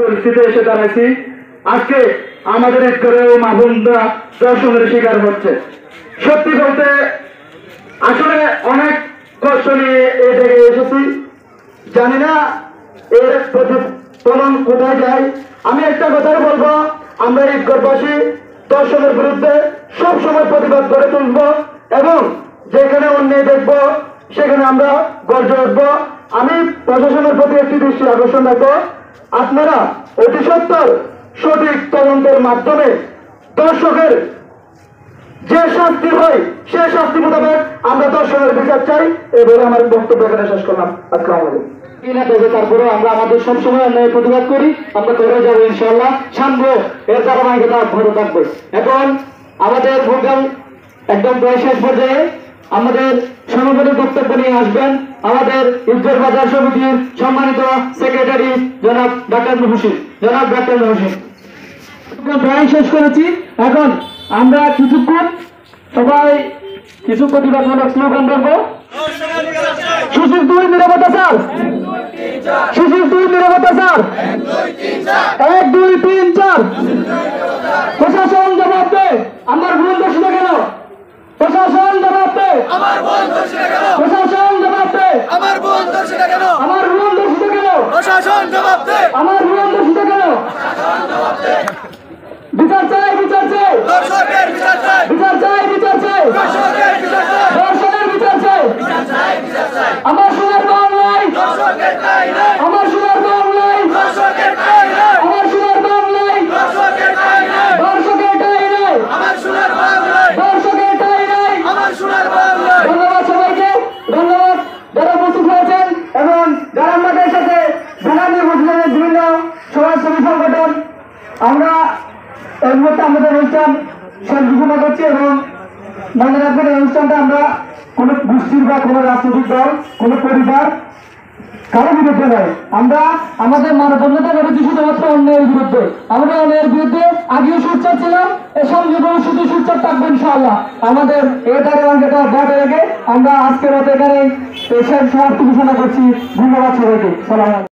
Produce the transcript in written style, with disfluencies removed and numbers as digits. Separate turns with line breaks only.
পরিস্থিতি এসে দাঁড়াইছি। আজকে আমাদের এক করে মা বোনরা দর্শনের শিকার হচ্ছে। সত্যি বলতে আসলে অনেক কষ্ট নিয়ে এই জায়গায় এসেছি, জানি না এর প্রতিফলন কোথায় যায়। আমি একটা কথাই বলবো, আমরা ঈদগাহবাসী দর্শনের বিরুদ্ধে সবসময় প্রতিবাদ করে তুলব এবং যেখানে অন্যায় দেখবো সেখানে আমরা গর্জে উঠবো। আমি প্রশাসনের প্রতি একটি দৃষ্টি আকর্ষণ রাখবো, আপনারা অতি সত্বর সঠিক তদন্তের মাধ্যমে দর্শকের যে শাস্তি হয় সে শাস্তি মোতাবেক আমরা দর্শকের বিচার চাই। এই বলে আমার বক্তব্য এখানে শেষ করলাম। আসসালামু আলাইকুম। কিনা তবে তারপরে আমরা আমাদের সবসময় অন্যায় প্রতিবাদ করি, আমরা করে যাবো ইনশাআল্লাহ, সামনে এর ধারাবাহিকতা অব্যাহত থাকবে। এখন আমাদের প্রোগ্রাম একদম প্রায় শেষ পর্যায়ে, আমাদের সমাপনী বক্তব্য নিয়ে আসবেন আমাদের ইজ্জত বাজার সমিতির সম্মানিত সেক্রেটারি জনাব ডাক্তার মুহসিন। প্রায় শেষ করেছি। এখন আমরা কিছুক্ষণ সবাই কিছু প্রতিবাদমূলক স্লোগান দেবো। শিশুর দুই নিরাপত্তা স্যার, শিশুর দুই নিরাপত্তা স্যার, 1 2 3 4। প্রশাসন জবাব দে, আমার ভুল দোষিত কেন? প্রশাসন জবাব দে, আমার ভুল দোষিত কেন? প্রশাসন জবাব দে, আমার ভুল দোষিত কেন? আমার ভুল দোষিত কেন? প্রশাসন জবাব দে, আমার ভুল দোষিত কেন? প্রশাসন জবাব দে। বিচার চাই, বিচার চাই, দর্শকের বিচার চাই, বিচার চাই, বিচার চাই, দর্শকের বিচার চাই, দর্শকের বিচার চাই, বিচার চাই, বিচার চাই। আমার সোনার বাংলায় দর্শকের ঠাঁই নাই, আমার সোনার বাংলায় দর্শকের ঠাঁই নাই, আমার সোনার বাংলায় দর্শকের ঠাঁই নাই, দর্শকের ঠাঁই নাই, আমার সোনার বাংলায় দর্শকের ঠাঁই নাই, আমার সোনার বাংলায়। ধন্যবাদ সবাইকে, ধন্যবাদ যারা উপস্থিত হয়েছেন এবং যারা আমাদের সাথে ঢাকা নির্বাচনের বিভিন্ন সমাজসেবী সংগঠন। আমরা এই মুহূর্তে আমাদের অনুষ্ঠান শেষ ঘোষণা করছি এবং মনে রাখবেন এই অনুষ্ঠানটা আমরা কোনো গোষ্ঠীর বা কোনো রাজনৈতিক দল, কোনো পরিবার কারো বিরুদ্ধে নয়। আমরা আমাদের মানবন্ধতা করেছি শুধুমাত্র অন্যায়ের বিরুদ্ধে। আমরা অন্যায়ের বিরুদ্ধে আগেও সোচ্চার ছিলাম, সামনে ভবিষ্যতে সোচ্চার থাকবো ইনশাআল্লাহ। আমাদের এটাকে বাটে রেখে আমরা আজকের মতো এখানে সমাপ্তি ঘোষণা করছি। ধন্যবাদ সবাইকে। সালাম।